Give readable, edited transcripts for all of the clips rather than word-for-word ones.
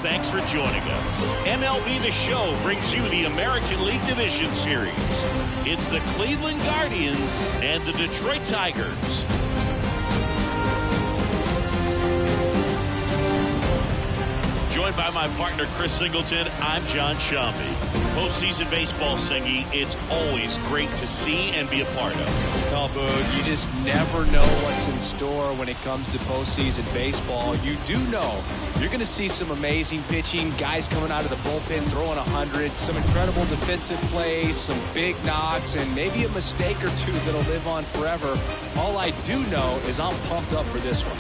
Thanks for joining us. MLB The Show brings you the American League Division Series. It's the Cleveland Guardians and the Detroit Tigers. Joined by my partner, Chris Singleton, I'm John Shambi. Postseason baseball singing, it's always great to see and be a part of. Oh, Boog, you just never know what's in store when it comes to postseason baseball. You do know you're going to see some amazing pitching, guys coming out of the bullpen throwing 100, some incredible defensive plays, some big knocks, and maybe a mistake or two that'll live on forever. All I do know is I'm pumped up for this one.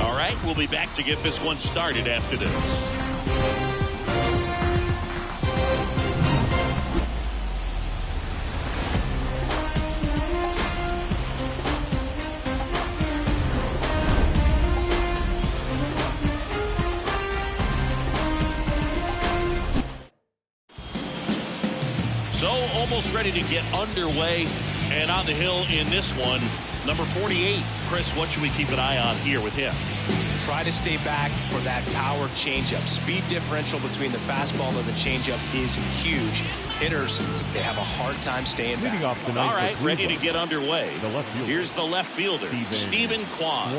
All right, we'll be back to get this one started after this. So almost ready to get underway, and on the hill in this one, number 48. Chris, what should we keep an eye on here with him? Try to stay back for that power changeup. Speed differential between the fastball and the changeup is huge. Hitters, they have a hard time staying back. All right, ready to get underway. Here's the left fielder, Stephen Kwan.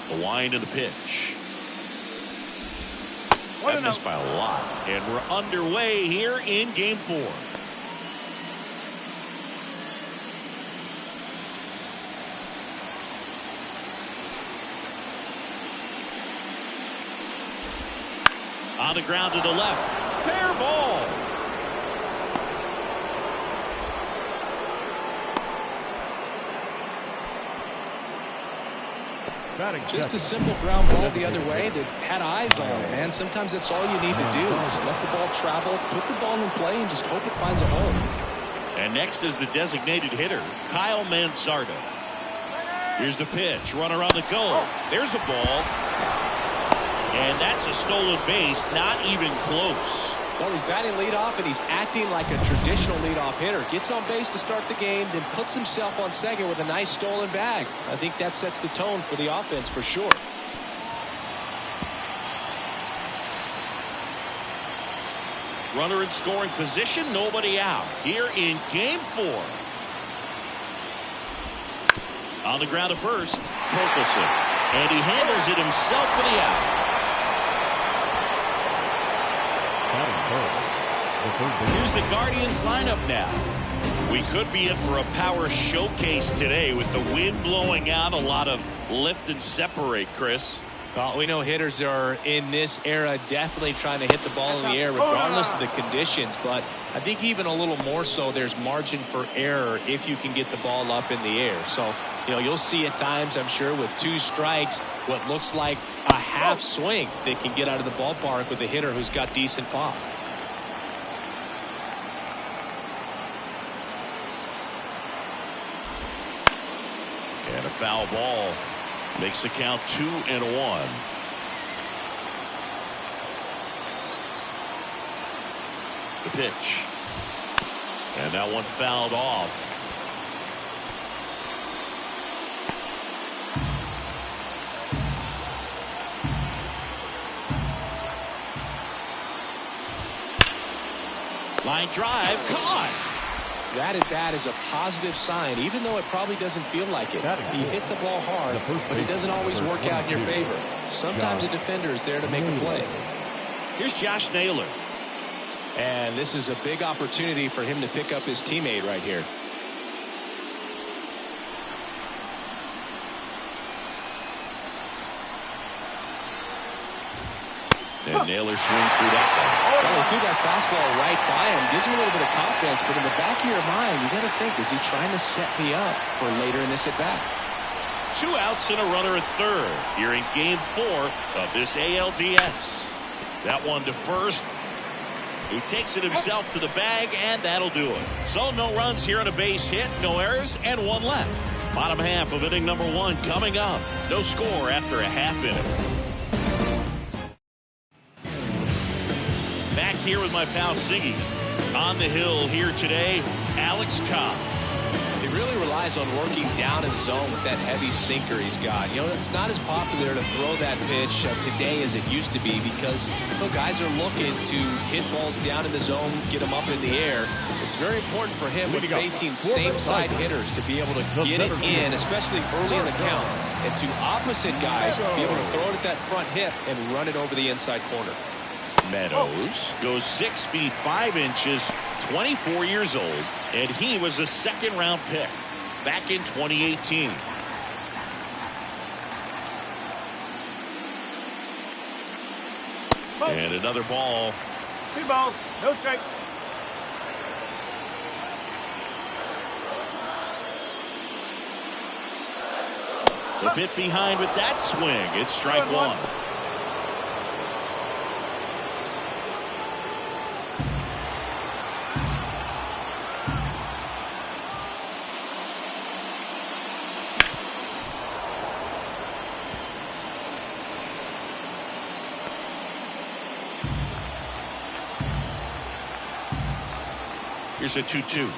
The wind of the pitch. That missed by a lot. And we're underway here in Game 4. On the ground to the left. Fair ball. Just a simple ground ball the other way that had eyes on it, man. Sometimes that's all you need to do. Just let the ball travel, put the ball in play, and just hope it finds a home. And next is the designated hitter, Kyle Manzardo. Here's the pitch. Runner on the go. There's a ball. And that's a stolen base. Not even close. Well, he's batting leadoff, and he's acting like a traditional leadoff hitter. Gets on base to start the game, then puts himself on second with a nice stolen bag. I think that sets the tone for the offense for sure. Runner in scoring position, nobody out. Here in Game 4. On the ground to first, Torkelson. And he handles it himself for the out. Here's the Guardians lineup now. We could be in for a power showcase today with the wind blowing out, a lot of lift and separate, Chris. Well, we know hitters are in this era definitely trying to hit the ball in the air regardless of the conditions, but I think even a little more so there's margin for error if you can get the ball up in the air. So, you know, you'll see at times, I'm sure, with 2 strikes, what looks like a half swing that can get out of the ballpark with a hitter who's got decent pop. And a foul ball makes the count 2-1. The pitch. And that one fouled off. Line drive, caught. That at bat is a positive sign, even though it probably doesn't feel like it. He hit the ball hard, but it doesn't always work out in your favor. Sometimes a defender is there to make a play. Here's Josh Naylor. And this is a big opportunity for him to pick up his teammate right here. And Naylor swings through that one. Well, he threw that fastball right by him. Gives him a little bit of confidence, but in the back of your mind, you got to think, is he trying to set me up for later in this at-bat? 2 outs and a runner at third here in game 4 of this ALDS. That one to first. He takes it himself to the bag, and that'll do it. So no runs here on a base hit, no errors, and 1 left. Bottom half of inning number 1 coming up. No score after a half inning. Back here with my pal Siggy. On the hill here today, Alex Cobb. He really relies on working down in zone with that heavy sinker he's got. You know, it's not as popular to throw that pitch today as it used to be because guys are looking to hit balls down in the zone, get them up in the air. It's very important for him when facing same-side hitters to be able to get it in, especially early in the count, and to opposite guys be able to throw it at that front hip and run it over the inside corner. Meadows goes 6 feet 5 inches, 24 years old, and he was a second-round pick back in 2018. And another ball. 2 balls, no strikes. A bit behind with that swing. It's strike 1. Here's a 2-2.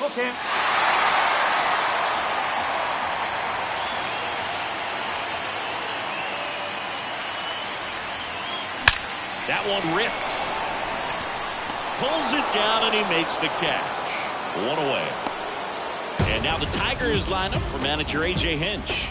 Okay. That one ripped. Pulls it down and he makes the catch. 1 away. And now the Tigers line up for manager A.J. Hinch.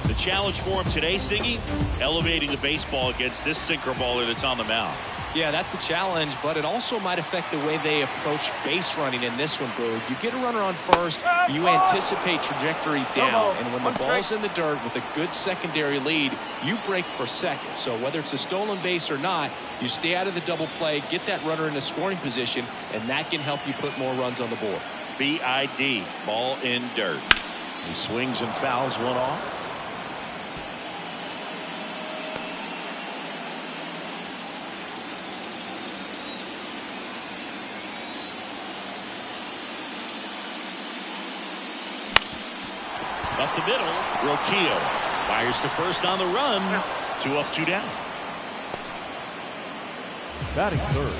The challenge for him today, Siggy, elevating the baseball against this sinker baller that's on the mound. Yeah, that's the challenge, but it also might affect the way they approach base running in this one, Boog. You get a runner on first, you anticipate trajectory down, and when the ball's in the dirt with a good secondary lead, you break for second. So whether it's a stolen base or not, you stay out of the double play, get that runner in a scoring position, and that can help you put more runs on the board. BID, ball in dirt. He swings and fouls one off. Up the middle, Roquillo fires to first on the run. 2 up, 2 down. Batting third,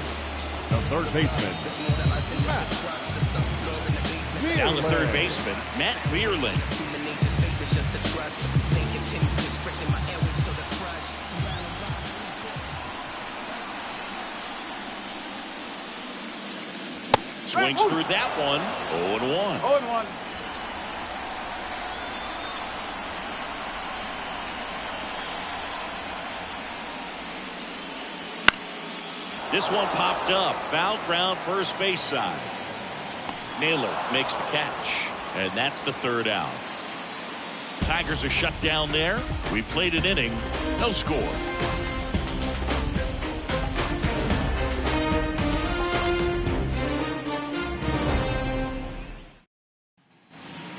the third baseman. Down the third baseman, Matt Vierling. Swings through that one. 0-1. 0-1. This one popped up. Foul ground, first base side. Naylor makes the catch. And that's the third out. Tigers are shut down there. We played an inning. No score.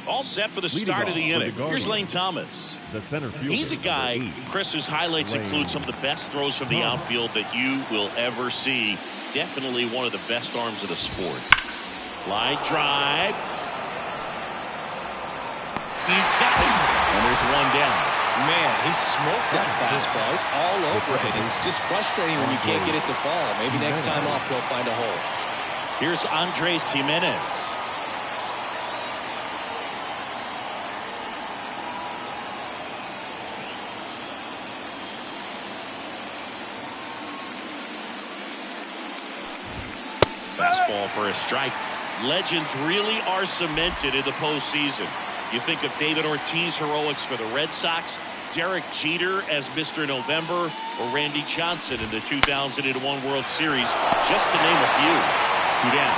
All set for the start of the inning. Here's Lane Thomas. The center fielder. He's a guy, Chris, whose highlights include some of the best throws from the outfield that you will ever see. Definitely one of the best arms of the sport. Line drive. He's got it. And there's one down. Man, he smoked that fastball. He's all over it. It's just frustrating when you can't get it to fall. Maybe next time off he'll find a hole. Here's Andres Jimenez. Fastball for a strike. Legends really are cemented in the postseason. You think of David Ortiz heroics for the Red Sox, Derek Jeter as Mr. November, or Randy Johnson in the 2001 World Series, just to name a few. 2 down.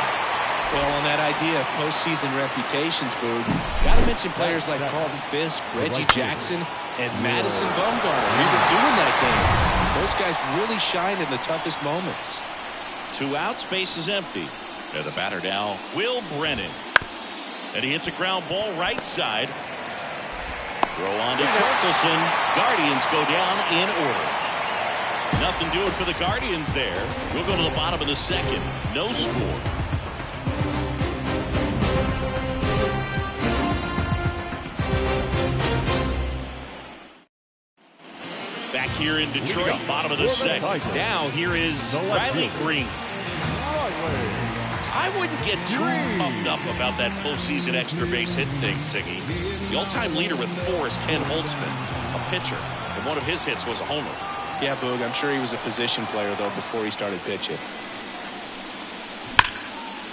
Well, on that idea of postseason reputations, Boog, got to mention players like Carlton Fisk, Reggie Jackson, and Madison Bumgarner. We were doing that game. Those guys really shined in the toughest moments. 2 outs, base is empty. And the batter now, Will Brennan. And he hits a ground ball right side. Throw on to Torkelson. Guardians go down in order. Nothing doing for the Guardians there. We'll go to the bottom of the second. No score. Back here in Detroit, bottom of the second. Now here is Riley Green. I wouldn't get too pumped up about that postseason extra base hit thing, Siggy. The all-time leader with 4 is Ken Holtzman, a pitcher, and one of his hits was a homer. Yeah, Boog, I'm sure he was a position player, though, before he started pitching.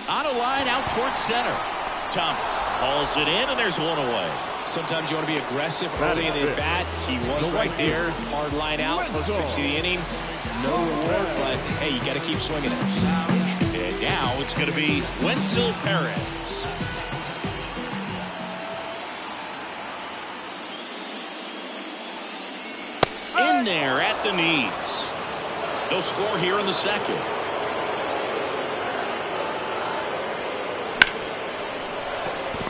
On a line out towards center. Thomas hauls it in, and there's one away. Sometimes you want to be aggressive early in the bat. He was right there. Hard line out. First pitch of the inning. No reward, but, hey, you got to keep swinging it. And now it's going to be Wenzel Perez. In there at the knees. They'll score here in the second.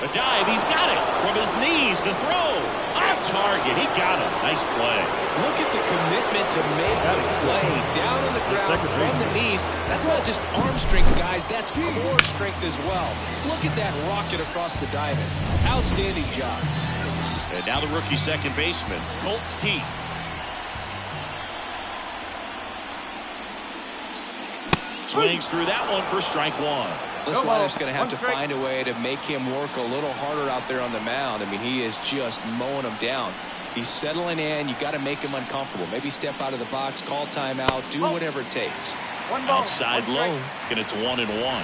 A dive, he's got it. From his knees, the throw. On target, he got him. Nice play. Look at the commitment to make the play. Down on the ground from the knees. That's not just arm strength, guys. That's core strength as well. Look at that rocket across the diamond. Outstanding job. And now the rookie second baseman, Colt Heath. Swings through that one for strike 1. This lineups going to have to find a way to make him work a little harder out there on the mound. I mean, he is just mowing them down. He's settling in. You got to make him uncomfortable. Maybe step out of the box, call timeout, do whatever it takes. Outside low, and it's 1-1.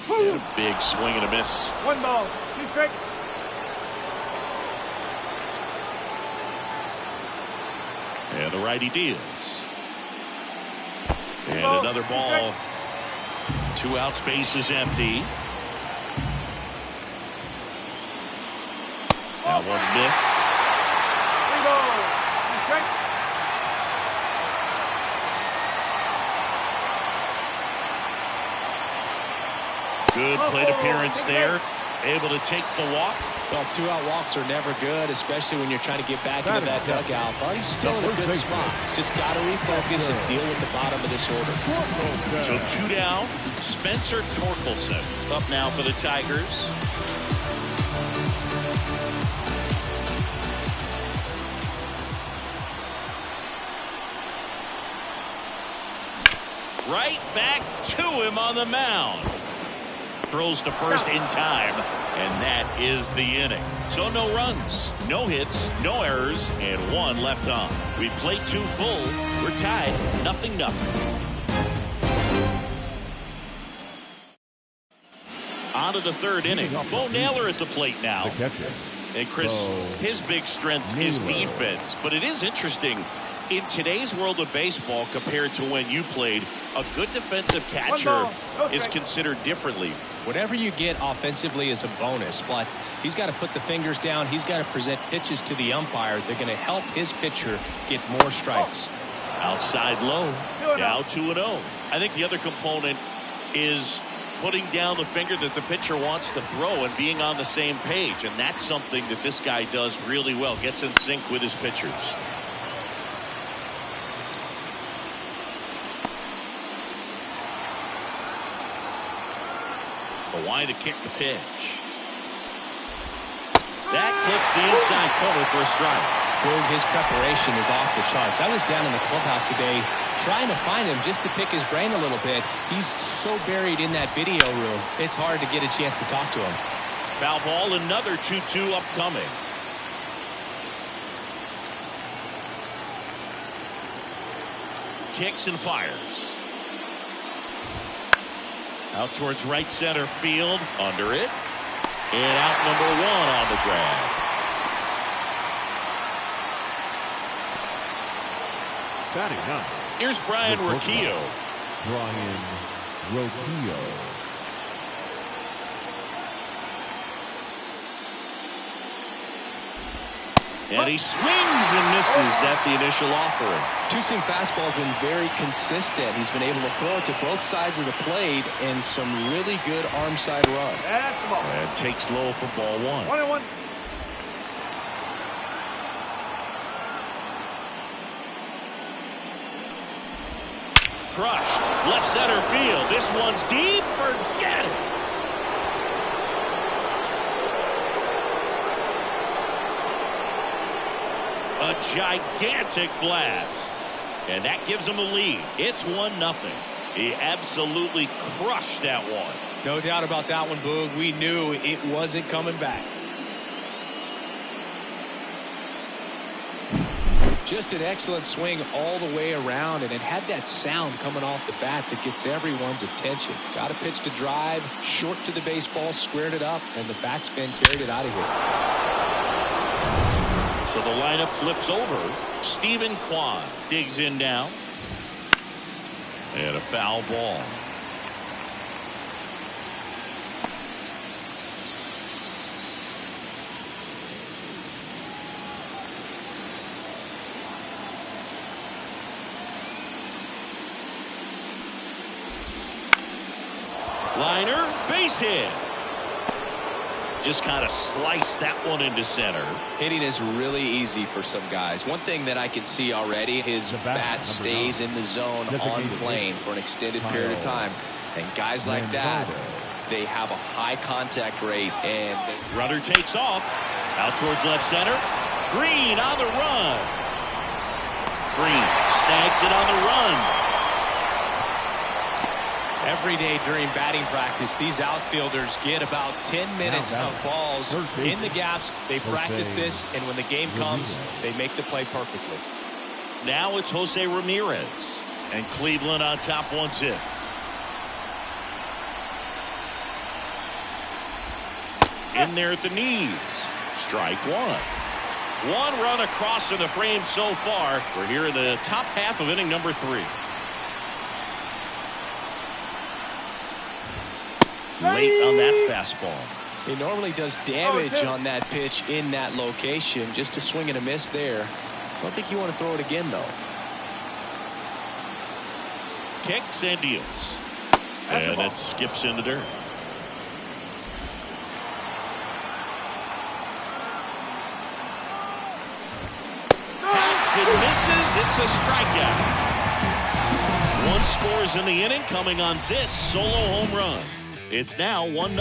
And a big swing and a miss. 1 ball, 2 strikes. And the righty deals. And another ball. 2 outs, base is empty. That one missed. 3 balls, 2 strikes. Good plate appearance there. Able to take the walk. Well, 2-out walks are never good, especially when you're trying to get back into that dugout. But he's still in a good spot. He's just got to refocus and deal with the bottom of this order. So 2 down. Spencer Torkelson up now for the Tigers. Right back to him on the mound. Throws to first in time, and that is the inning. So no runs, no hits, no errors, and 1 left on. We played 2 full. We're tied, 0-0. On to the 3rd inning. Bo Naylor at the plate now. And Chris, his big strength is defense, but it is interesting. In today's world of baseball, compared to when you played, a good defensive catcher is considered differently. Whatever you get offensively is a bonus, but he's got to put the fingers down. He's got to present pitches to the umpire. They're going to help his pitcher get more strikes. Outside low, now 2-0. I think the other component is putting down the finger that the pitcher wants to throw and being on the same page, and that's something that this guy does really well. Gets in sync with his pitchers. Why to kick the pitch. That clips the inside corner for a strike. His preparation is off the charts. I was down in the clubhouse today trying to find him just to pick his brain a little bit. He's so buried in that video room, it's hard to get a chance to talk to him. Foul ball, another 2-2 upcoming. Kicks and fires. Out towards right center field. Under it. And out number 1 on the grab. Batting 9. Here's Brian Rocchio. Brian Rocchio. And he swings and misses at the initial offering. Two-seam fastball has been very consistent. He's been able to throw it to both sides of the plate and some really good arm side run. That's the ball. And takes low for ball 1. 1-1. Crushed. Left center field. This one's deep. Forget it. A gigantic blast. And that gives him a lead. It's 1-0. He absolutely crushed that one. No doubt about that one, Boog. We knew it wasn't coming back. Just an excellent swing all the way around, and it had that sound coming off the bat that gets everyone's attention. Got a pitch to drive, short to the baseball, squared it up, and the backspin carried it out of here. So the lineup flips over. Stephen Kwan digs in now. And a foul ball. Liner, base hit. Just kind of sliced that one into center. Hitting is really easy for some guys. One thing that I can see already, his bat stays in the zone on plane for an extended period of time. And guys like that, they have a high contact rate. And Runner takes off. Out towards left center. Green on the run. Green snags it on the run. every day during batting practice, these outfielders get about 10 minutes of balls in the gaps. They practice this, and when the game comes, they make the play perfectly. Now it's Jose Ramirez, and Cleveland on top 1-0. In there at the knees. Strike one. One run across in the frame so far. We're here in the top half of inning number 3. Late on that fastball. He normally does damage on that pitch in that location. Just a swing and a miss there. Don't think you want to throw it again, though. Kicks and deals. And it skips in the dirt. It misses. It's a strikeout. One scores in the inning, coming on this solo home run. It's now 1-0.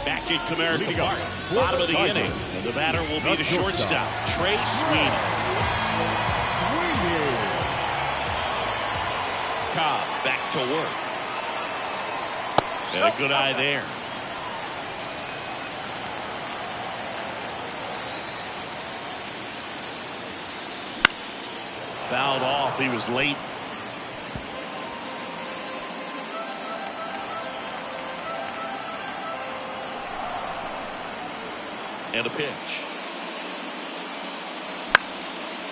Back at Comerica Park, bottom of the inning, and the batter will be the shortstop, Trey Sweeney. Cobb back to work. And a good eye there. Fouled off. He was late. And a pitch.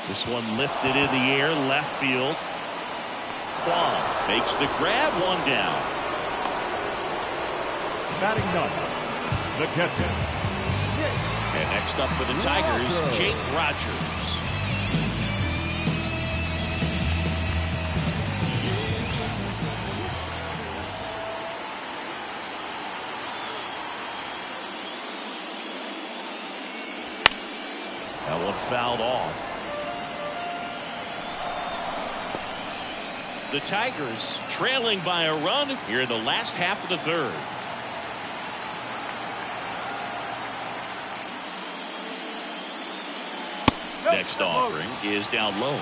This one lifted in the air, left field. Kwan makes the grab, one down. Batting ninth, the catcher. And next up for the Tigers, Jake Rogers. That one fouled off. The Tigers trailing by a run here in the last half of the third. Next offering is down low.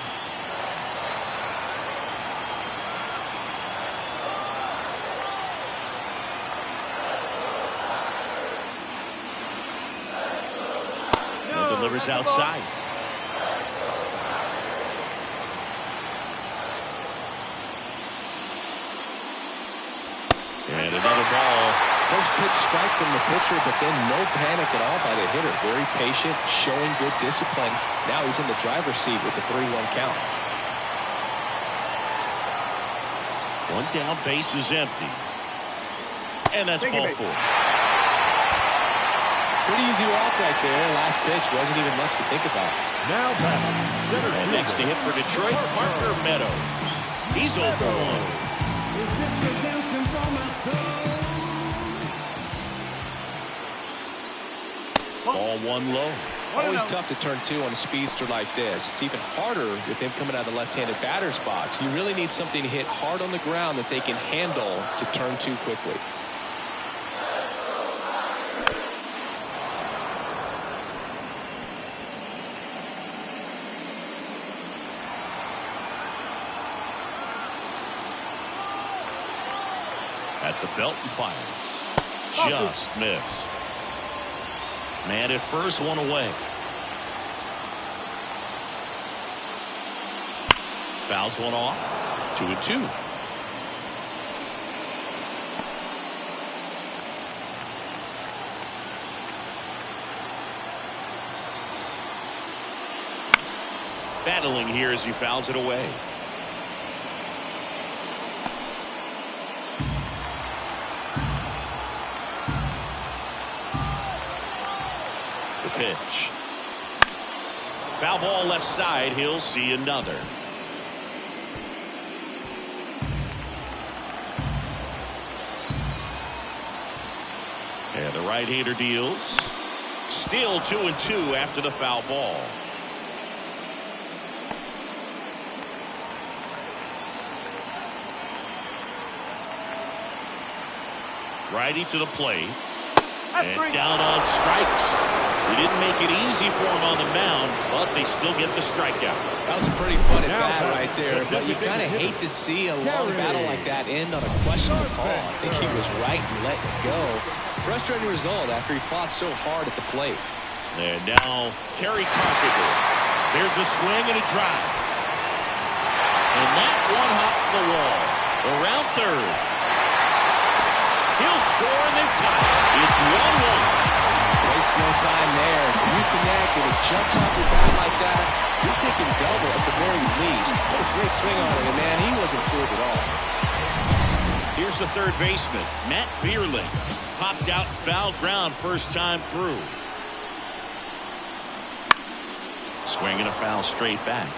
And delivers outside. And another ball. First pitch strike from the pitcher, but then no panic at all by the hitter. Very patient, showing good discipline. Now he's in the driver's seat with the 3-1 count. One down, base is empty. And that's ball 4. Pretty easy walk right there. Last pitch wasn't even much to think about. Now back. And next to hit for Detroit, Parker Meadows. He's 0 for 1. Is this redemption for my soul? Ball 1 low. Always tough to turn 2 on a speedster like this. It's even harder with him coming out of the left-handed batter's box. You really need something to hit hard on the ground that they can handle to turn 2 quickly. At the belt and fires. Just missed. Man at first, 1 away. Fouls 1 off. 2-2. Battling here as he fouls it away. Pitch. Foul ball left side. He'll see another. And the right-hander deals. Still 2-2 after the foul ball. Righty to the plate. And down on strikes. They didn't make it easy for him on the mound, but they still get the strikeout. That was a pretty fun at bat right there, but you kind of hate to see a long battle like that end on a questionable call. I think he was right and let it go. Frustrating result after he fought so hard at the plate. And now Kerry Carpenter. There's a swing and a drive. And that one hops the wall. Around third. He'll score and they tie it. It's 1-1. Waste no time there. When you connect and it jumps off your bat like that, you're thinking double at the very least. What a great swing on it, and man, he wasn't fooled at all. Here's the third baseman, Matt Bierling. Popped out foul ground first time through. Swinging a foul straight back.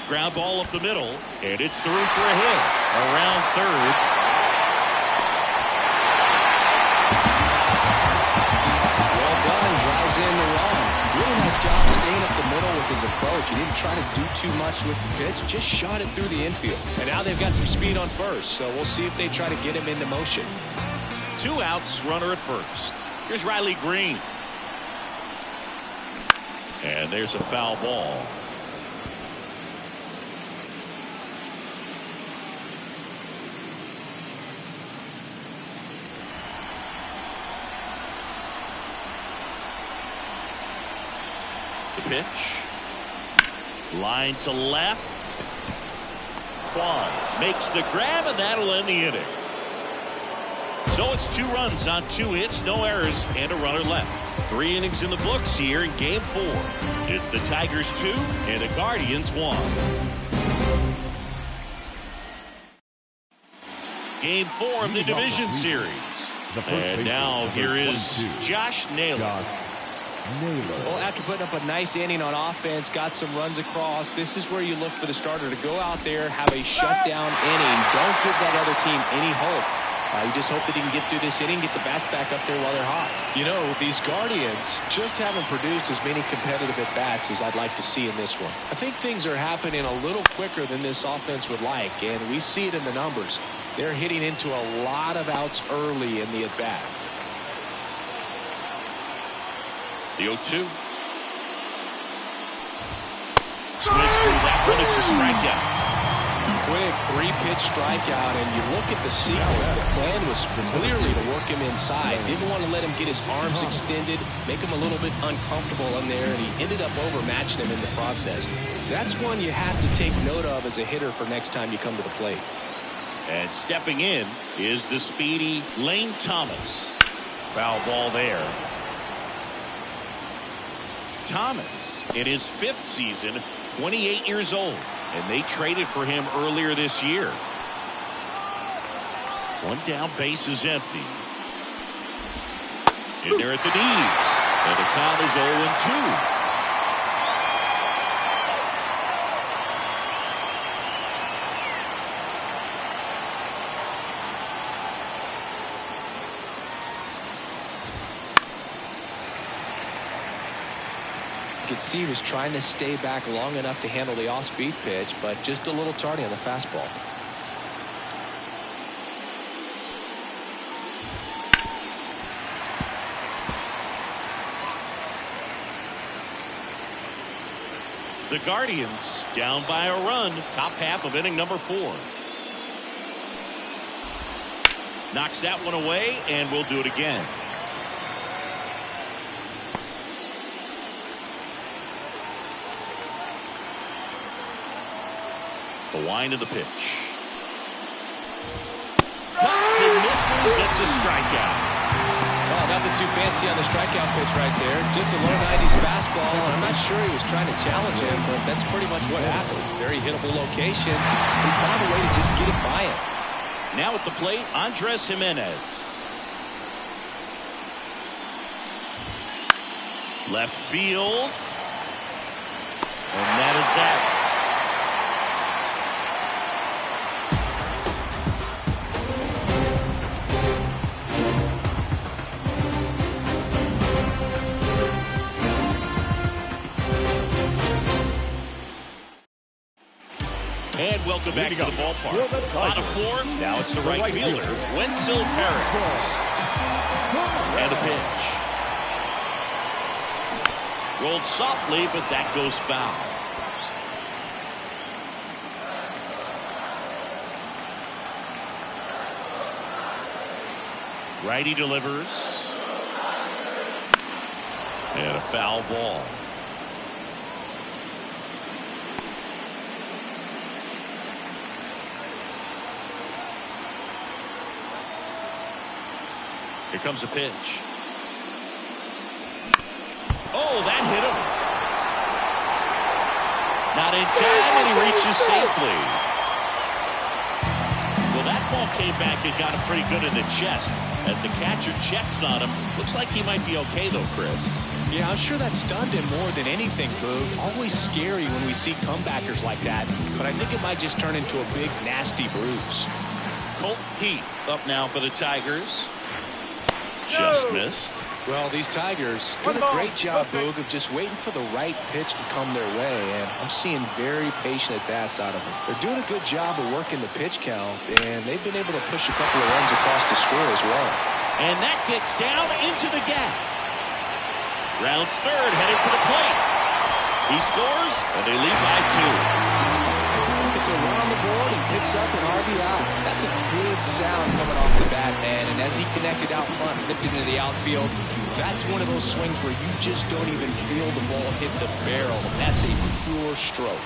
Ground ball up the middle, and it's through for a hit. Around third. Well done, drives in the run. Really nice job staying up the middle with his approach. He didn't try to do too much with the pitch, just shot it through the infield. And now they've got some speed on first, so we'll see if they try to get him into motion. 2 outs, runner at first. Here's Riley Green. And there's a foul ball. The pitch. Line to left. Kwan makes the grab, and that'll end the inning. So it's 2 runs on 2 hits, no errors, and a runner left. 3 innings in the books here in Game 4. It's the Tigers 2 and the Guardians 1. Game 4 of the division series. And now here is Josh Naylor. Well, after putting up a nice inning on offense, got some runs across, this is where you look for the starter to go out there, have a shutdown inning. Don't give that other team any hope. You just hope that he can get through this inning, get the bats back up there while they're hot. You know, these Guardians just haven't produced as many competitive at-bats as I'd like to see in this one. I think things are happening a little quicker than this offense would like, and we see it in the numbers. They're hitting into a lot of outs early in the at-bat. The 0-2. switch through that one. It's a strikeout. Quick 3-pitch strikeout, and you look at the sequence. The plan was clearly to work him inside. Didn't want to let him get his arms extended, make him a little bit uncomfortable in there, and he ended up overmatching him in the process. That's one you have to take note of as a hitter for next time you come to the plate. And stepping in is the speedy Lane Thomas. Foul ball there. Thomas, in his 5th season, 28 years old. And they traded for him earlier this year. One down, base is empty. In there at the knees. And the count is 0-2. You could see he was trying to stay back long enough to handle the off-speed pitch, but just a little tardy on the fastball. The Guardians down by a run, top half of inning number 4. Knocks that one away, and we'll do it again. The wind of the pitch. Cuts and misses. It's a strikeout. Well, nothing too fancy on the strikeout pitch right there. Just a low 90s fastball. I'm not sure he was trying to challenge him, but that's pretty much what happened. Very hittable location. He found a way to just get it by him. Now at the plate, Andres Jimenez. Left field. And that is that. And welcome back to the ballpark. Bottom 4, now it's the right fielder, Wenzel Perez. And the pitch. Rolled softly, but that goes foul. Righty delivers. And a foul ball. Here comes a pitch. Oh, that hit him. Not in time, and he reaches safely. Well, that ball came back and got him pretty good in the chest. As the catcher checks on him, looks like he might be okay, though, Chris. Yeah, I'm sure that stunned him more than anything, Boog. Always scary when we see comebackers like that, but I think it might just turn into a big, nasty bruise. Colt Pete up now for the Tigers. Just missed. Well, these Tigers doing a great job, Boog, of just waiting for the right pitch to come their way, and I'm seeing very patient at-bats out of them. They're doing a good job of working the pitch count, and they've been able to push a couple of runs across the score as well. And that gets down into the gap. Rounds third, heading for the plate. He scores, and they lead by 2. It's a run on the board and picks up an RBI. That's a good sound coming off the bat, man. And as he connected out front, ripped it into the outfield, that's one of those swings where you just don't even feel the ball hit the barrel. That's a pure stroke.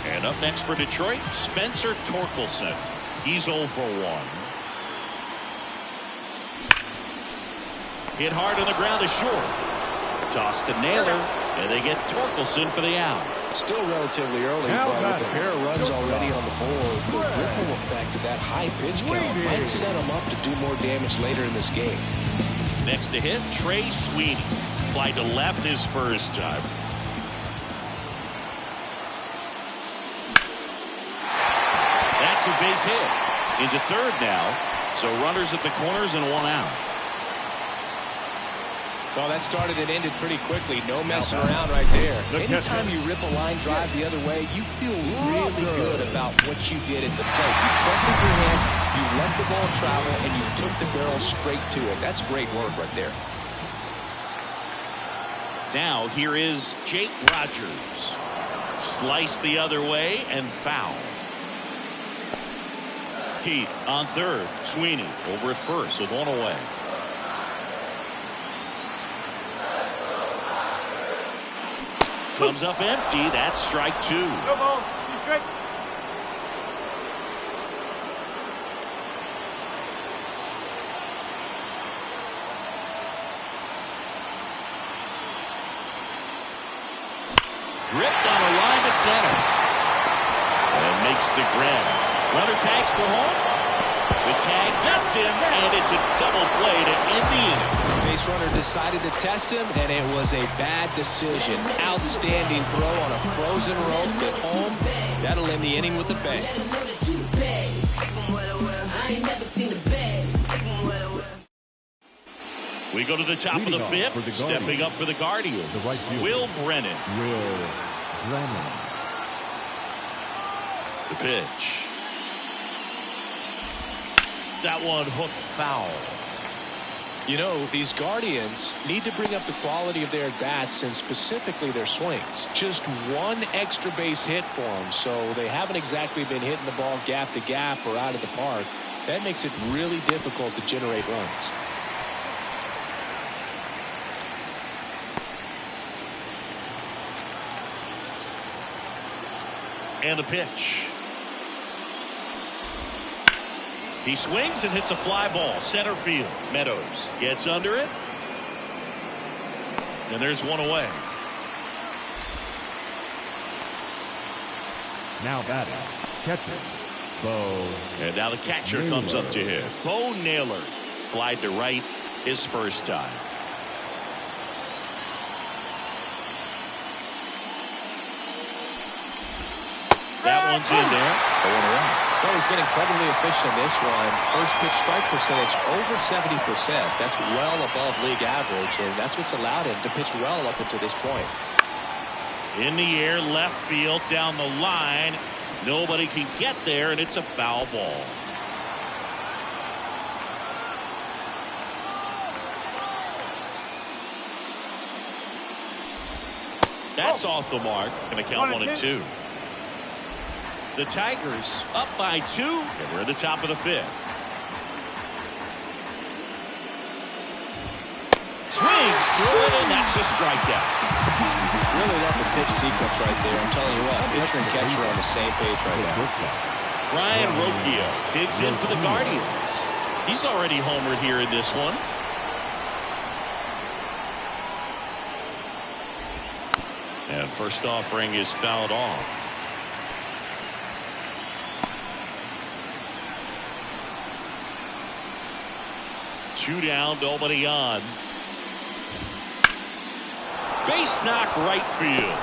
And up next for Detroit, Spencer Torkelson. He's 0 for 1. Hit hard on the ground to short. Toss to Naylor, and they get Torkelson for the out. Still relatively early, but with a pair of runs already on the board, the ripple effect of that high pitch count might set him up to do more damage later in this game. Next to hit, Trey Sweeney. Fly to left his first time. That's a base hit. Into third now, so runners at the corners and 1 out. Well, that started and ended pretty quickly. No messing around right there. Anytime you rip a line drive the other way, you feel really good about what you did at the plate. You trusted your hands, you let the ball travel, and you took the barrel straight to it. That's great work right there. Now, here is Jake Rogers. Slice the other way and foul. Keith on third. Sweeney over at first with one away. Comes up empty. That's strike two. No ball. 2 straight. Ripped on a line to center. And makes the grab. Runner tags for home. The tag gets him, and it's a double play to end the inning. Base runner decided to test him, and it was a bad decision. Outstanding throw on a frozen rope at home. That'll end the inning with a bang. We go to the top of the fifth. Stepping up for the Guardians. Will Brennan. The pitch. That one hooked foul. You know, these Guardians need to bring up the quality of their at-bats and specifically their swings. Just one extra base hit for them, so they haven't exactly been hitting the ball gap to gap or out of the park. That makes it really difficult to generate runs. And the pitch. He swings and hits a fly ball. Center field. Meadows gets under it. And there's one away. Now batting. Catcher. Bo. And now the catcher Naylor. comes up to him. Bo Naylor. Flied to right his first time. That one's in there. Going around. Well, he's been incredibly efficient in this one. First pitch strike percentage over 70%. That's well above league average, and that's what's allowed him to pitch well up until this point. In the air, left field, down the line. Nobody can get there, and it's a foul ball. That's off the mark. Going to count 1-2. The Tigers up by 2, and we're at the top of the fifth. Swings through it, and that's a strikeout. Really love the pitch sequence right there. I'm telling you what, pitcher and catcher are on the same page right now. Ryan Rocchio digs in for the Guardians. He's already homered here in this one. And first offering is fouled off. Two down, nobody on. Base knock right field.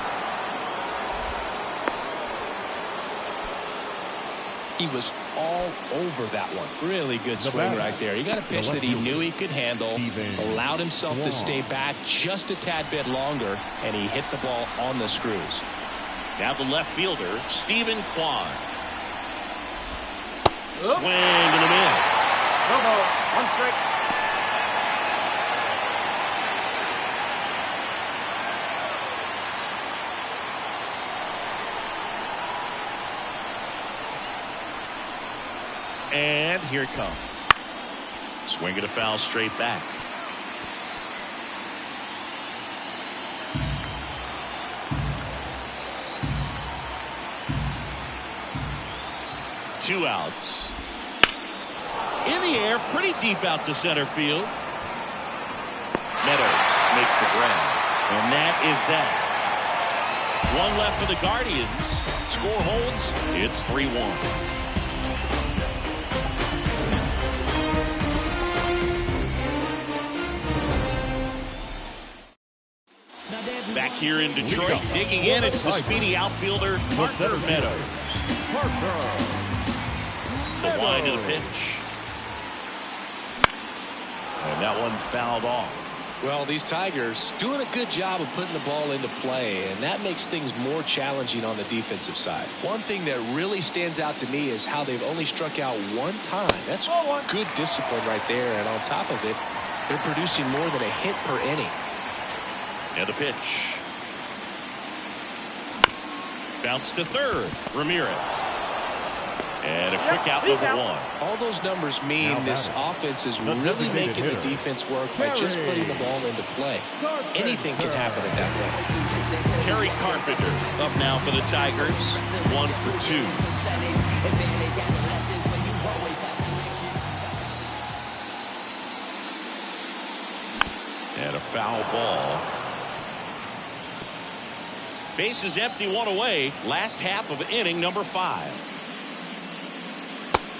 He was all over that one. Really good swing right there. He got a pitch that he knew he could handle, allowed himself to stay back just a tad bit longer, and he hit the ball on the screws. Now the left fielder, Stephen Kwan. Swing and a miss. No ball. 1 strike. And here it comes. Swing and a foul straight back. Two outs. In the air, pretty deep out to center field. Meadows makes the grab. And that is that. One left for the Guardians. Score holds. It's 3-1. Back here in Detroit, digging in, it's the speedy outfielder, Parker Meadows. The wind of the pitch. And that one fouled off. Well, these Tigers doing a good job of putting the ball into play, and that makes things more challenging on the defensive side. One thing that really stands out to me is how they've only struck out one time. That's good discipline right there, and on top of it, they're producing more than a hit per inning. And a pitch. Bounce to third. Ramirez. And a quick out, number one. All those numbers mean this offense is really making the defense work by just putting the ball into play. Anything can happen at that point. Kerry Carpenter up now for the Tigers. 1 for 2. And a foul ball. Base is empty, one away. Last half of inning number 5.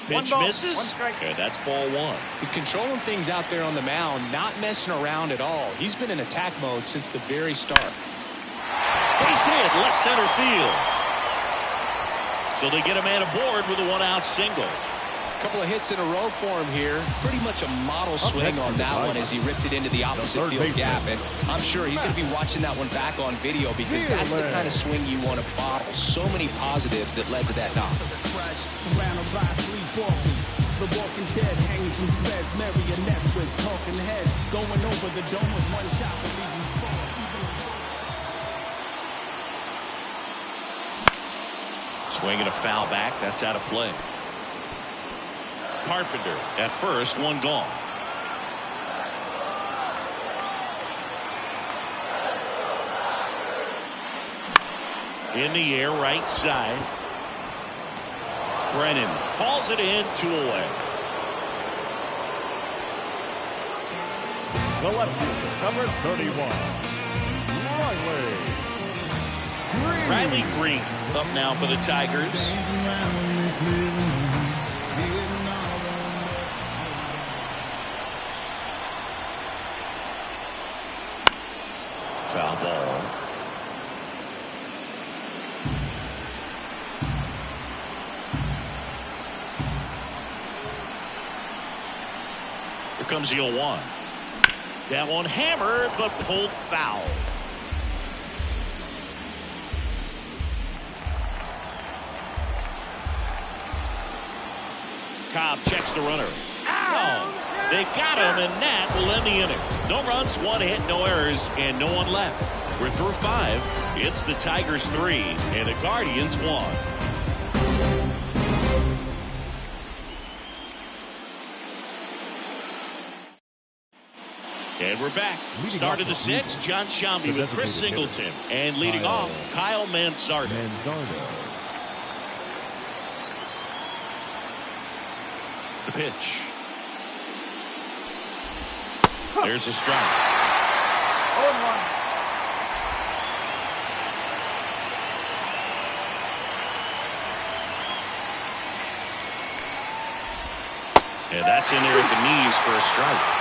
Pitch misses, and that's ball 1. He's controlling things out there on the mound, not messing around at all. He's been in attack mode since the very start. Base hit, left center field. So they get a man aboard with a 1-out single. A couple of hits in a row for him here. Pretty much a model swing on that one as he ripped it into the opposite field gap. And I'm sure he's going to be watching that one back on video because that's the kind of swing you want to bottle. So many positives that led to that knock. Surrounded by sleepwalkers, the walking dead hanging from threads, marionettes with talking heads, going over the dome with one shot to leave you Swinging a foul back, that's out of play. Carpenter at first, one gone. In the air, right side. Brennan hauls it in, 2 away. The left fielder, number 31, Riley Green up now for the Tigers. Foul ball. Here comes the 0-1. That one hammered, but pulled foul. Cobb checks the runner. Ow! They got him, and that will end the inning. No runs, 1 hit, no errors, and no one left. We're through 5. It's the Tigers 3 and the Guardians 1. And we're back. Start of the 6th, John Shambi with Chris Singleton. And leading off, Kyle Manzardo. The pitch. There's a strike. 0-1. And that's in there at the knees for a strike.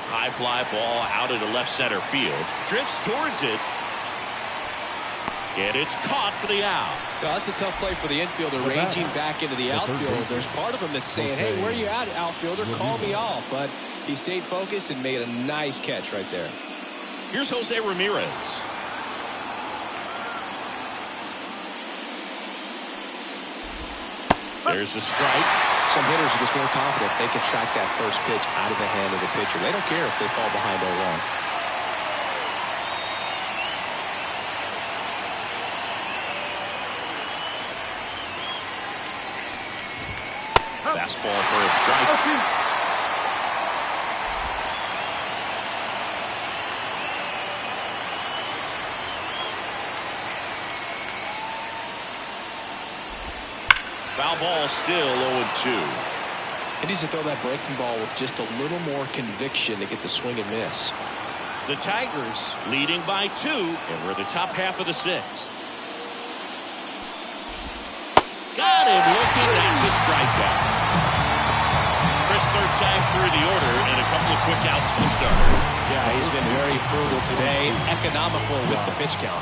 High fly ball out into left center field. Drifts towards it. And it's caught for the out. Well, that's a tough play for the infielder ranging back into the outfield. There's part of him that's saying, hey, where are you at, outfielder? Call me off. But he stayed focused and made a nice catch right there. Here's Jose Ramirez. There's a strike. Some hitters are just more confident they can track that first pitch out of the hand of the pitcher. They don't care if they fall behind 0-1. Fastball for a strike. Foul ball, still 0-2. He needs to throw that breaking ball with just a little more conviction to get the swing and miss. The Tigers leading by 2, and we're the top half of the 6th. Got him looking. That's a strikeout. Chris, third time through the order, and a couple of quick outs for the starter. Yeah, he's been very frugal today, economical with the pitch count.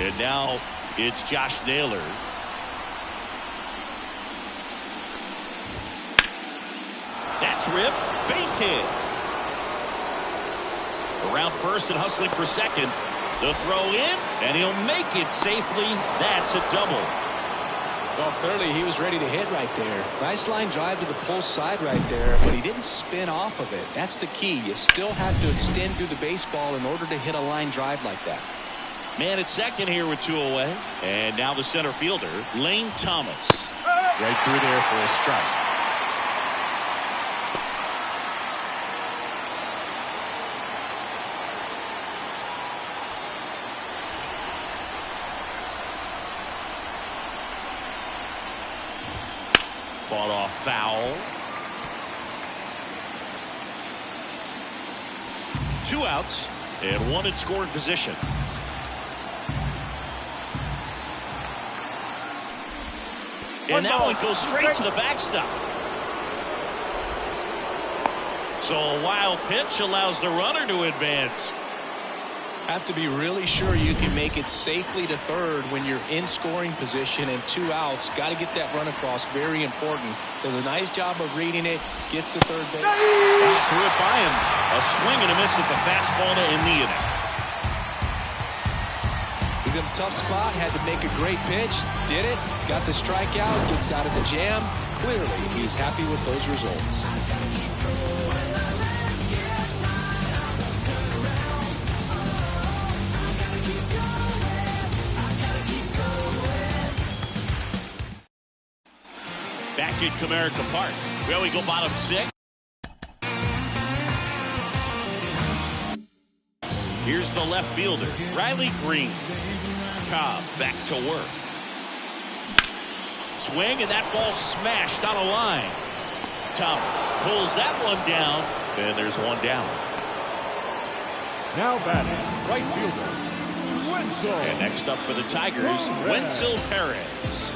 And now it's Josh Naylor. That's ripped. Base hit. Around first and hustling for second. The throw in, and he'll make it safely. That's a double. Well, clearly he was ready to hit right there. Nice line drive to the pull side right there, but he didn't spin off of it. That's the key. You still have to extend through the baseball in order to hit a line drive like that. Man at second here with 2 away. And now the center fielder, Lane Thomas. Right through there for a strike. Fought off foul. 2 outs and 1 in scoring position. And that one goes straight to the backstop. So a wild pitch allows the runner to advance. Have to be really sure you can make it safely to third when you're in scoring position and 2 outs. Got to get that run across. Very important. Does a nice job of reading it. Gets to third base. Threw it by him. A swing and a miss at the fastball to end the inning. He's in a tough spot. Had to make a great pitch. Did it. Got the strikeout. Gets out of the jam. Clearly, he's happy with those results. Back at Comerica Park. Well, we go bottom 6. Here's the left fielder, Riley Green. Cobb back to work. Swing, and that ball smashed on a line. Thomas pulls that one down, and there's one down. Now batting, right fielder, Wenzel. And next up for the Tigers, Wenzel Perez.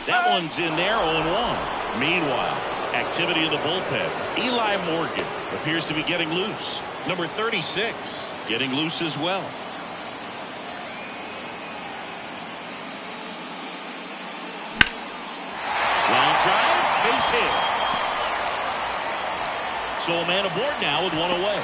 That one's in there, 0-1. Meanwhile, activity in the bullpen. Eli Morgan appears to be getting loose. Number 36 getting loose as well. Line drive, base hit. So a man aboard now with 1 away.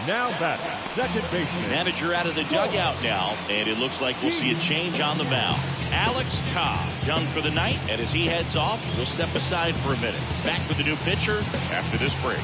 Now batting, second baseman. Manager out of the dugout now, and it looks like we'll see a change on the mound. Alex Cobb done for the night, and as he heads off, we'll step aside for a minute. Back with the new pitcher after this break.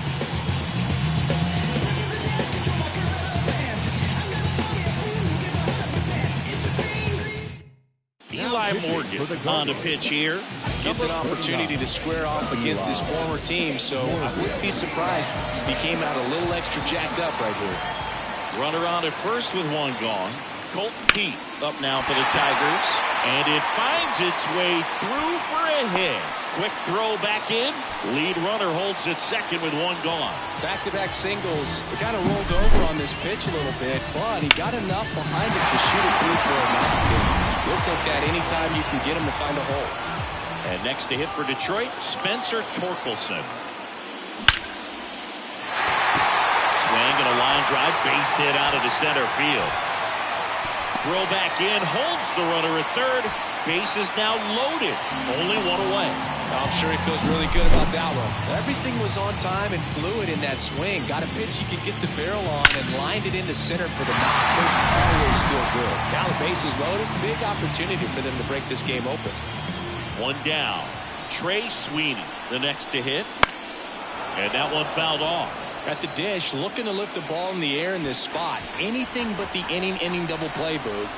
Eli Morgan on the pitch here. Gets an opportunity to square off against his former team, so I wouldn't be surprised if he came out a little extra jacked up right here. Runner on at first with 1 gone. Colton Pete up now for the Tigers, and it finds its way through for a hit. Quick throw back in. Lead runner holds at second with 1 gone. Back-to-back singles. He kind of rolled over on this pitch a little bit, but he got enough behind it to shoot it through for a knock. We'll take that anytime you can get him to find a hole. And next to hit for Detroit, Spencer Torkelson. Swing and a line drive, base hit out of the center field. Throw back in, holds the runner at third. Base is now loaded. Only 1 away. I'm sure he feels really good about that one. Everything was on time and fluid in that swing. Got a pitch he could get the barrel on and lined it into center for the knock. Those always feel good. Now the base is loaded. Big opportunity for them to break this game open. 1 down. Trey Sweeney, the next to hit. And that one fouled off. At the dish, looking to lift the ball in the air in this spot. Anything but the inning double play, Boog.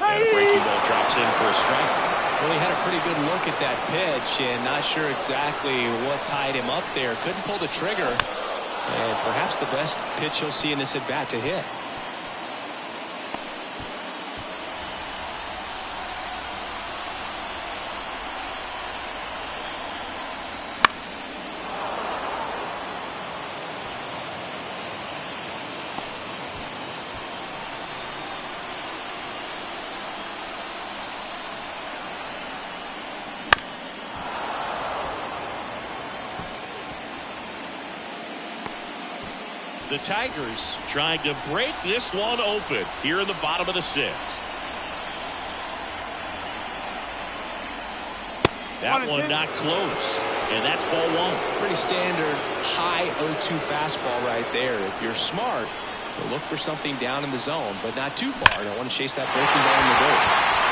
And a breaking ball drops in for a strike. Well, he had a pretty good look at that pitch and not sure exactly what tied him up there. Couldn't pull the trigger. And perhaps the best pitch you'll see in this at-bat to hit. The Tigers trying to break this one open here in the bottom of the 6th. That one not close, and that's ball 1. Pretty standard high 0-2 fastball right there. If you're smart, you'll look for something down in the zone, but not too far. Don't want to chase that breaking ball in the dirt.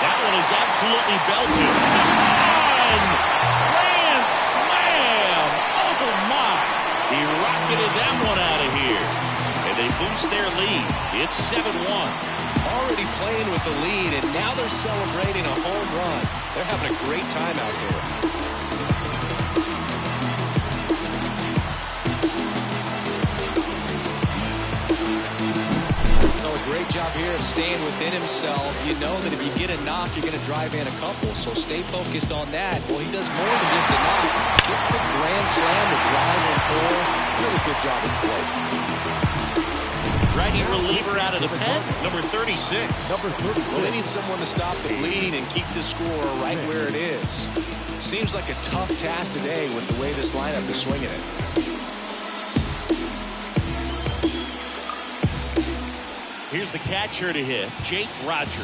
That one is absolutely belted. Grand slam! Oh my! He rocketed that one out of here, and they boost their lead. It's 7-1. Already playing with the lead, and now they're celebrating a home run. They're having a great time out there. So a great job here of staying within himself. You know that if you get a knock, you're going to drive in a couple, so stay focused on that. Well, he does more than just a knock. Gets the grand slam, the drive in 4. Really good job of play. Righty reliever out of the pen, number 36. Well, they need someone to stop the bleed and keep the score right where it is. Seems like a tough task today with the way this lineup is swinging it. Here's the catcher to hit, Jake Rogers.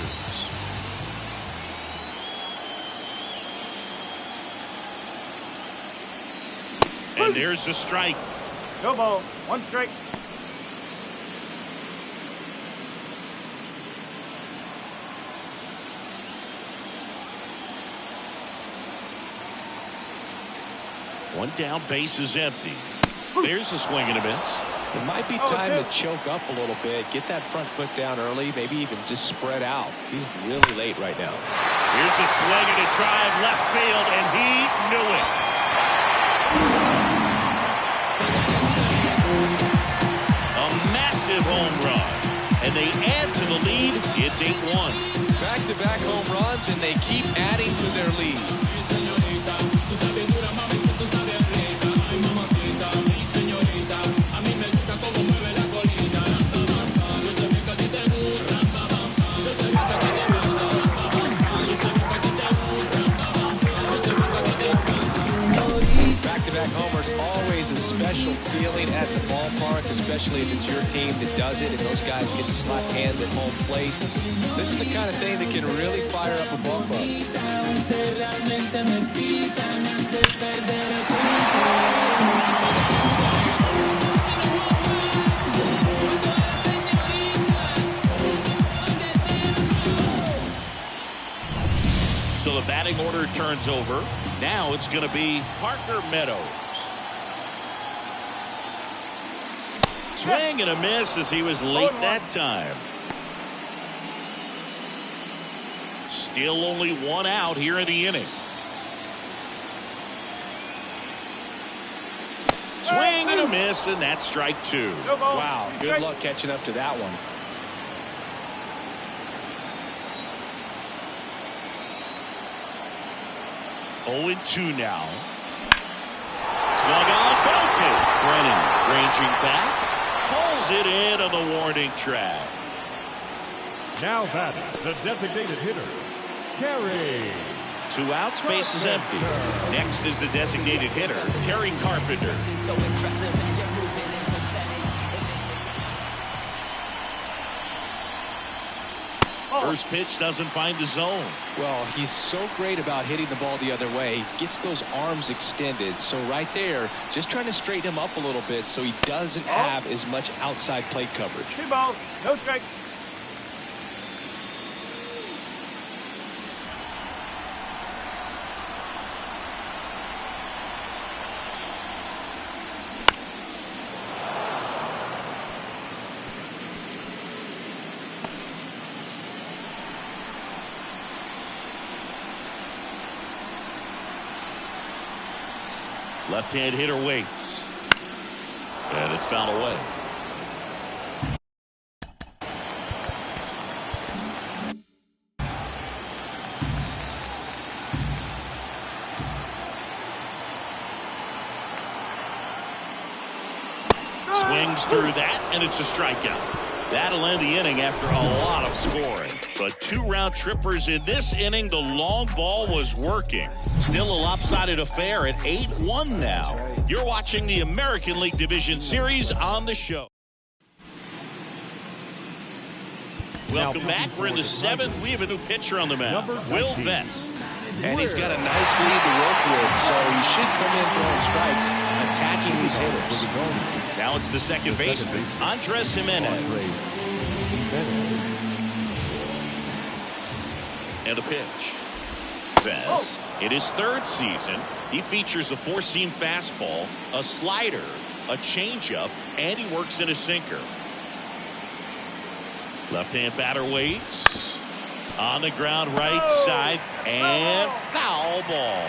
And there's the strike. No ball. 1 strike. One down, base is empty. There's a swing and a miss. It might be time to choke up a little bit, get that front foot down early, maybe even just spread out. He's really late right now. Here's a swing and a drive left field, and he knew it. A massive home run, and they add to the lead. It's 8-1. Back-to-back home runs, and they keep adding to their lead. Homers, always a special feeling at the ballpark, especially if it's your team that does it and those guys get to slap hands at home plate. This is the kind of thing that can really fire up a ball club. So the batting order turns over. Now it's going to be Parker Meadows. Swing and a miss as he was late that time. Still only 1 out here in the inning. Swing and a miss, and that's strike 2. Wow, good luck catching up to that one. Oh, 2 now. Swung on, belted. Brennan ranging back. Pulls it in on the warning track. Now batting, the designated hitter, Kerry. 2 outs, base is empty. Next is the designated hitter, Kerry Carpenter. First pitch doesn't find the zone. Well, he's so great about hitting the ball the other way. He gets those arms extended. So right there, just trying to straighten him up a little bit so he doesn't have as much outside plate coverage. 2 balls. No strike. Left-hand hitter waits. And it's fouled away. Swings through that, and it's a strikeout. That'll end the inning after a lot of scoring. But 2 round trippers in this inning. The long ball was working. Still a lopsided affair at 8-1 now. You're watching the American League Division Series on the show. Welcome back. We're in the 7th. We have a new pitcher on the mound, Will Vest. And he's got a nice lead to work with, so he should come in throwing strikes, attacking these hitters. Now it's the second baseman, Andres Jimenez. And a pitch. Vest, in his 3rd season, he features a 4-seam fastball, a slider, a changeup, and he works in a sinker. Left-hand batter waits. On the ground, right side, and foul ball.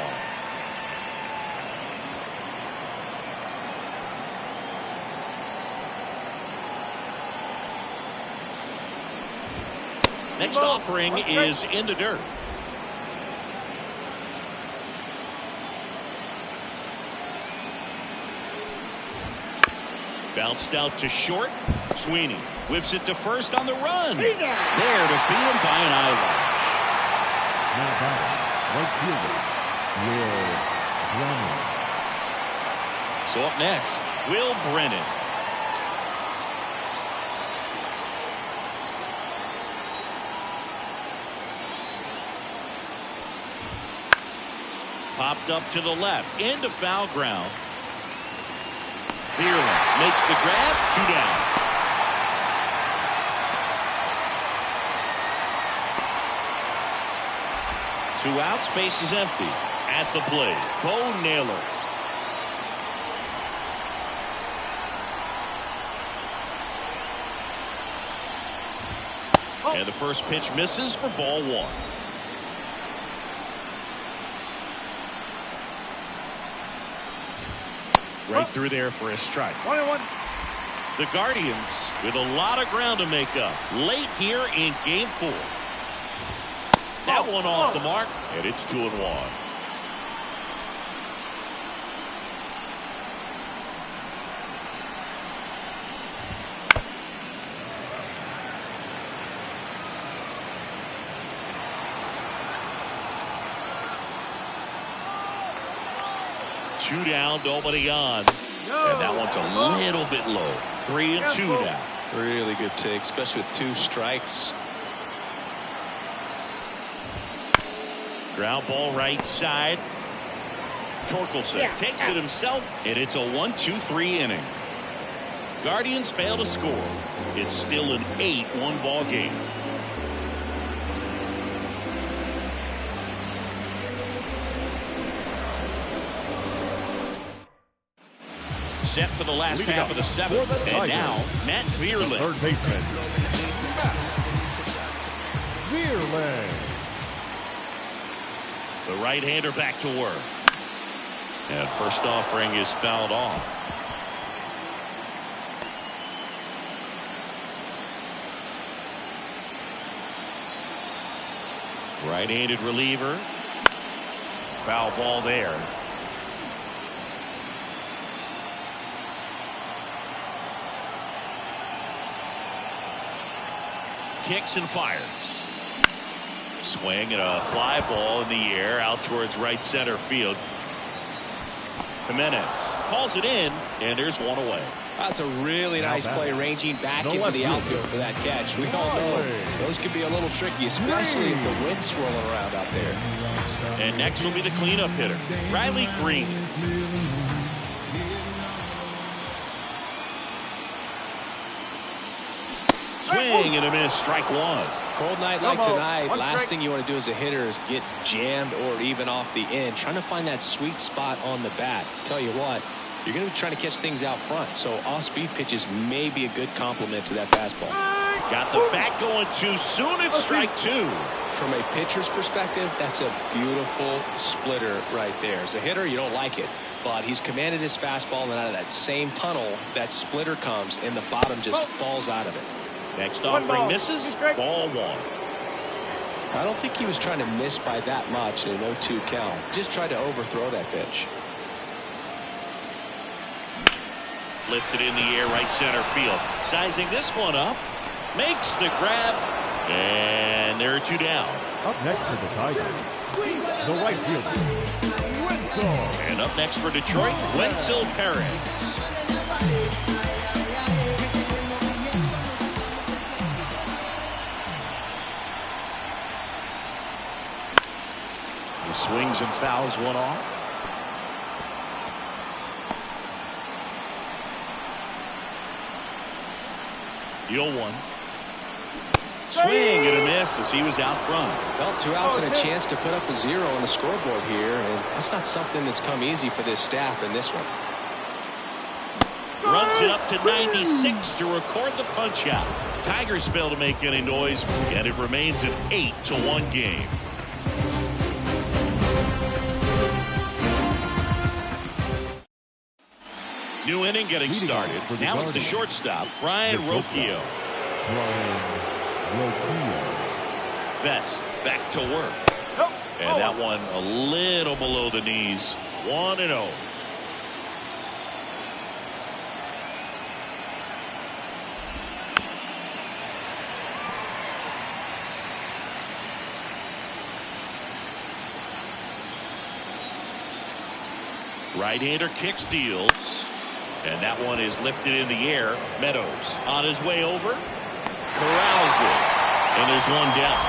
Next offering is in the dirt. Bounced out to short. Sweeney whips it to first on the run. There to beat him by an eyelash. Now batting, right fielder, Will Brennan. So up next, Will Brennan. Popped up to the left, into foul ground. Bierland makes the grab, 2 down. Two outs, base is empty. At the plate, Bo Naylor. And the first pitch misses for ball 1. Right through there for a strike. 21. The Guardians with a lot of ground to make up late here in game 4. That one off the mark, and it's 2-1. Two down, nobody on. And that one's a little bit low. 3-2 now. Really good take, especially with 2 strikes. Ground ball right side. Torkelson takes it himself, and it's a 1-2-3 inning. Guardians fail to score. It's still an 8-1 ball game. Set for the last half of the 7th, and now Matt Bierland. Third baseman, Bierland. The right-hander back to work. And first offering is fouled off. Right-handed reliever. Foul ball there. Kicks and fires. Swing and a fly ball in the air out towards right center field. Jimenez calls it in, and there's one away. That's a really nice play, ranging back into the outfield for that catch. We all know those could be a little tricky, especially if the wind's swirling around out there. And next will be the cleanup hitter, Riley Green. Swing and a miss, strike 1. Cold night like tonight, last thing you want to do as a hitter is get jammed or even off the end. Trying to find that sweet spot on the bat. Tell you what, you're going to be trying to catch things out front, so off-speed pitches may be a good complement to that fastball. Got the bat going too soon. It's strike 2. From a pitcher's perspective, that's a beautiful splitter right there. As a hitter, you don't like it, but he's commanded his fastball, and out of that same tunnel, that splitter comes, and the bottom just falls out of it. Next offering misses. Ball 1. I don't think he was trying to miss by that much in an 0-2 count. Just tried to overthrow that pitch. Lifted in the air, right center field. Sizing this one up. Makes the grab. And there are 2 down. Up next for the Tigers, the right fielder, Wenzel. And up next for Detroit, Wenzel Perez. and fouls one off. The 0-1. Swing and a miss as he was out front. Well, 2 outs and a chance to put up a 0 on the scoreboard here, and that's not something that's come easy for this staff in this one. Runs it up to 96 to record the punch out. Tigers fail to make any noise, and it remains an 8-1 game. New inning getting started. Now it's the shortstop, Brian Rocchio. Best back to work. And that one a little below the knees. 1-0. Right-hander kicks, deals. And that one is lifted in the air. Meadows on his way over. Corrals it. And there's one down.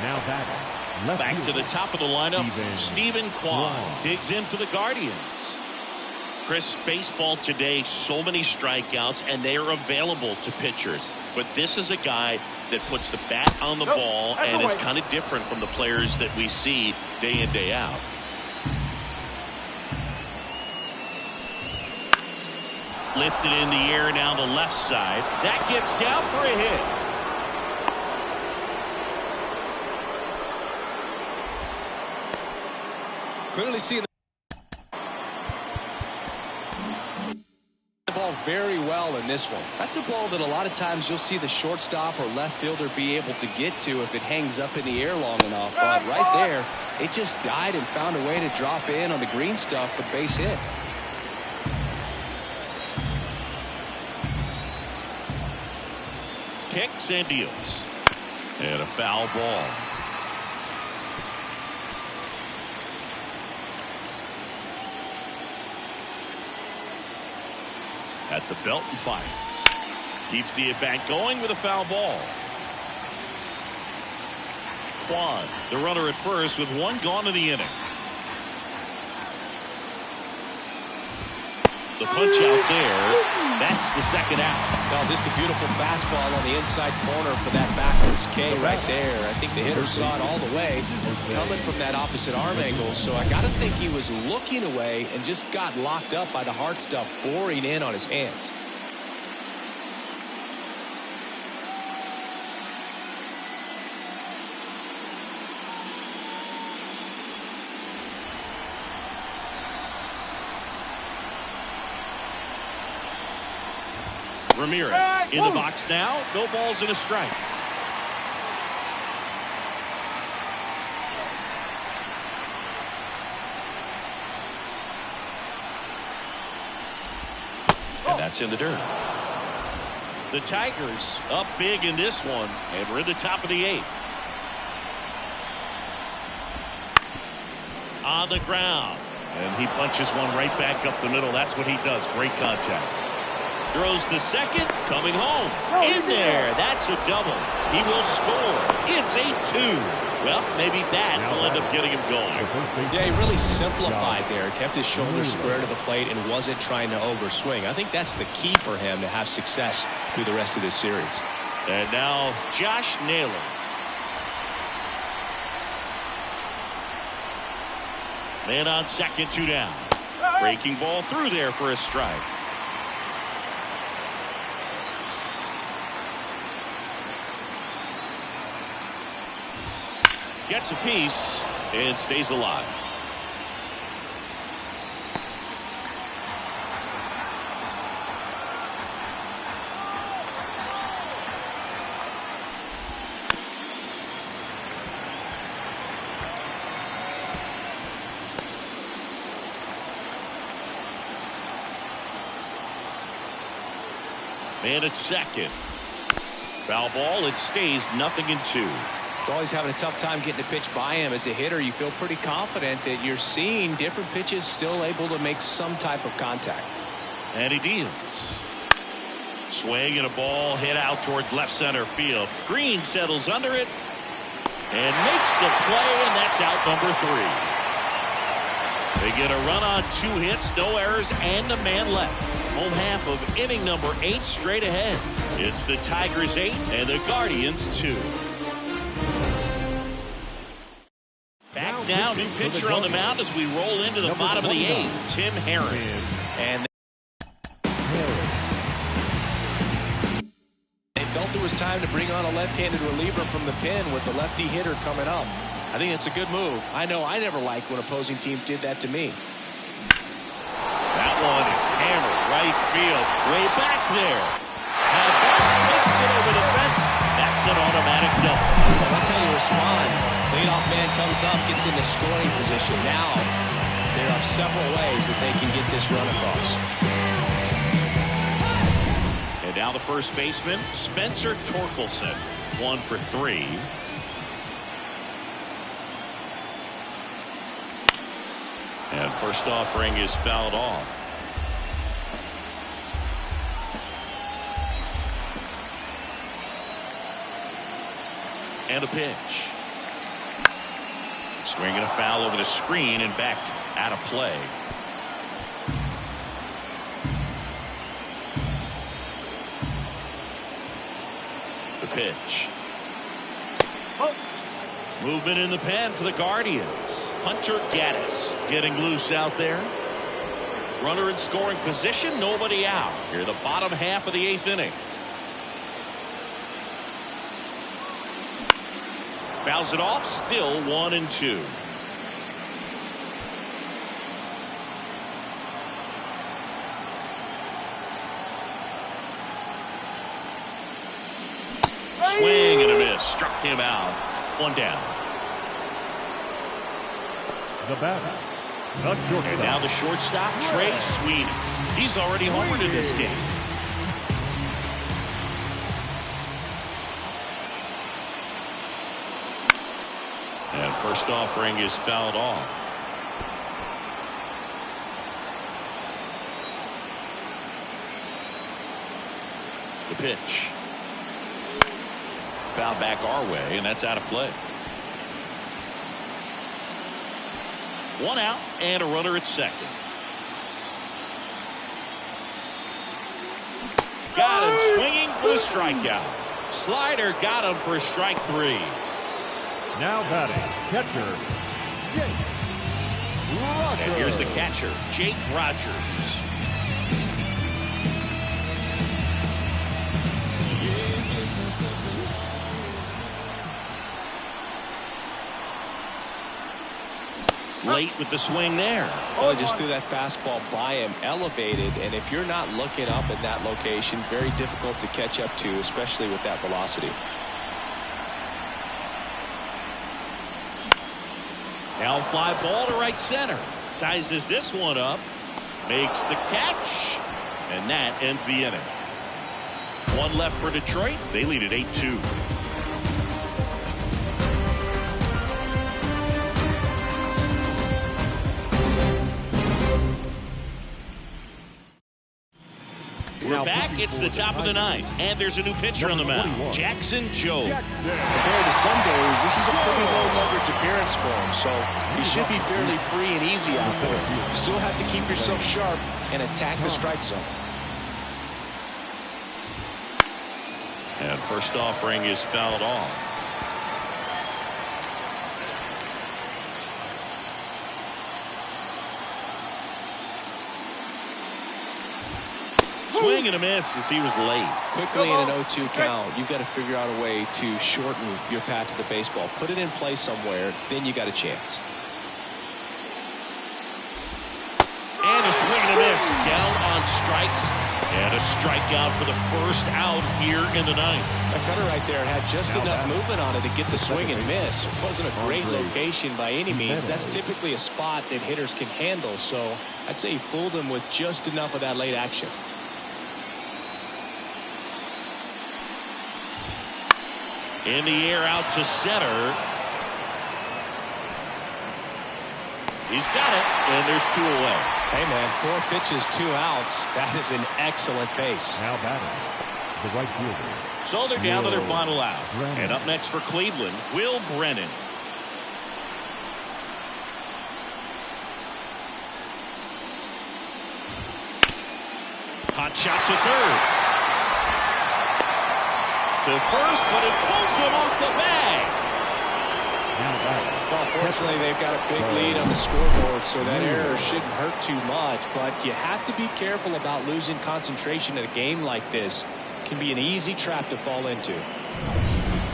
Now batting. Back to the top of the lineup. Stephen Kwan digs in for the Guardians. Chris, baseball today, so many strikeouts, and they are available to pitchers. But this is a guy that puts the bat on the ball and is kind of different from the players that we see day in, day out. Lifted in the air down the left side. That gets down for a hit. Clearly seeing the ball very well in this one. That's a ball that a lot of times you'll see the shortstop or left fielder be able to get to if it hangs up in the air long enough. But right there, it just died and found a way to drop in on the green stuff for base hit. Kicks and deals. And a foul ball. At the belt and fires. Keeps the at-bat going with a foul ball. Kwan, the runner at first with one gone in the inning. The punch out there. That's the second out. Well, just a beautiful fastball on the inside corner for that backwards K right there. I think the hitter saw it all the way coming from that opposite arm angle. So I got to think he was looking away and just got locked up by the hard stuff boring in on his hands. Ramirez in the box now. No balls and a strike. And that's in the dirt. The Tigers up big in this one, and we're in the top of the 8th. On the ground. And he punches one right back up the middle. That's what he does. Great contact. Throws to second, coming home. In there, that's a double. He will score. It's 8-2. Well, maybe that will end up getting him going. Yeah, he really simplified there. Kept his shoulders square to the plate and wasn't trying to overswing. I think that's the key for him to have success through the rest of this series. And now Josh Naylor. Man on second, 2 down. Breaking ball through there for a strike. Gets a piece and stays alive. Man at second. Foul ball. It stays 0-2. Always having a tough time getting a pitch by him. As a hitter, you feel pretty confident that you're seeing different pitches still able to make some type of contact. And he deals. Swing and a ball hit out towards left center field. Green settles under it. And makes the play, and that's out number 3. They get a run on 2 hits, no errors, and a man left. Home half of inning number 8 straight ahead. It's the Tigers 8 and the Guardians 2. Back now, new pitcher on the mound as we roll into the bottom of the 8th, Tim Herron. And they felt it was time to bring on a left-handed reliever from the pen with the lefty hitter coming up. I think it's a good move. I know I never liked when opposing teams did that to me. That one is hammered right field, way back there. Now Bones takes it over the fence. That's an automatic double. Well, that's how you respond. Leadoff man comes up, gets into scoring position. Now there are several ways that they can get this run across. And now the first baseman, Spencer Torkelson, 1 for 3. And first offering is fouled off. And a pitch. Swinging a foul over the screen and back out of play. The pitch. Movement in the pen for the Guardians. Hunter Gaddis getting loose out there. Runner in scoring position, nobody out. Here the bottom half of the 8th inning. Fouls it off, still 1-2. Swing and a miss. Struck him out. 1 down. The batter, the shortstop. And now the shortstop, Trey Sweeney. He's already homered in this game. And first offering is fouled off. The pitch. Foul back our way, and that's out of play. 1 out and a runner at second. Got him swinging for the strikeout. Slider got him for strike 3. Now batting, catcher, Jake Rogers. And here's the catcher, Jake Rogers. Late with the swing there. Well, just threw that fastball by him, elevated, and if you're not looking up at that location, very difficult to catch up to, especially with that velocity. Now fly ball to right center. Sizes this one up. Makes the catch. And that ends the inning. 1 left for Detroit. They lead at 8-2. We're back. It's the top of the 9th. And there's a new pitcher on the mound. Jackson Jobe. Compared to some days, this is a pretty low leverage appearance for him, so he should be fairly free and easy out there. You still have to keep yourself sharp and attack the strike zone. And first offering is fouled off. Swing and a miss as he was late. Quickly in an 0-2 count, you've got to figure out a way to shorten your path to the baseball. Put it in play somewhere, then you got a chance. And a swing and a miss. Down on strikes. And a strikeout for the first out here in the 9th. That cutter right there had just enough movement on it to get the swing and miss. It wasn't a great location by any means. That's typically a spot that hitters can handle, so I'd say he fooled him with just enough of that late action. In the air out to center. He's got it, and there's 2 away. Hey, man, 4 pitches, 2 outs. That is an excellent pace. Now batting, the right fielder. So they're down to their Will final out. Brennan. And up next for Cleveland, Will Brennan. Hot shot to third. To first, but it pulls him off the bag. Well, fortunately, they've got a big lead on the scoreboard, so that error shouldn't hurt too much. But you have to be careful about losing concentration in a game like this. It can be an easy trap to fall into.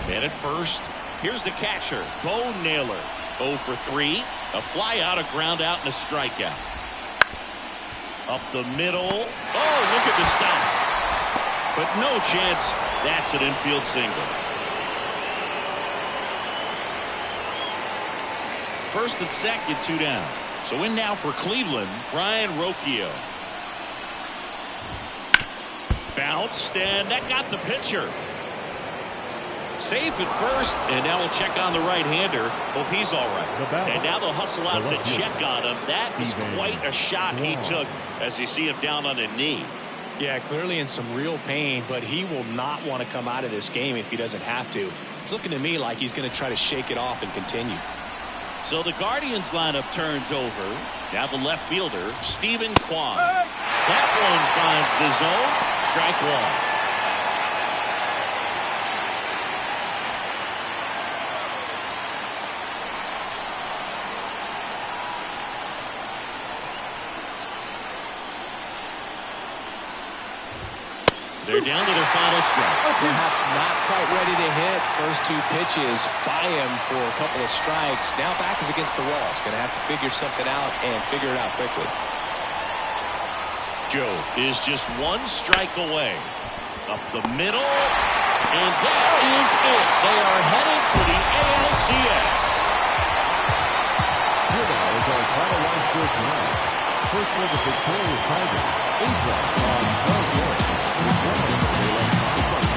And at first, here's the catcher, Bo Naylor. 0 for 3. A fly out, a ground out, and a strikeout. Up the middle. Oh, look at the stop. But no chance. That's an infield single. First and second, 2 down. So in now for Cleveland, Brian Rocchio. Bounced, and that got the pitcher. Safe at first, and now we'll check on the right-hander. Hope he's all right. And now they'll hustle out to check on him. That was quite a shot he took as you see him down on a knee. Yeah, clearly in some real pain, but he will not want to come out of this game if he doesn't have to. It's looking to me like he's going to try to shake it off and continue. So the Guardians lineup turns over. Now the left fielder, Stephen Kwan. That one finds the zone. Strike one. They're down to their final strike. Perhaps not quite ready to hit. First 2 pitches by him for a couple of strikes. Now back is against the wall. He's going to have to figure something out and figure it out quickly. Joe is just 1 strike away. Up the middle. And that is it. They are headed for the ALCS. Here now is our final line score tonight. First for the victorious Padres, 8 runs on 12 hits. 1 run, they left 5 runs.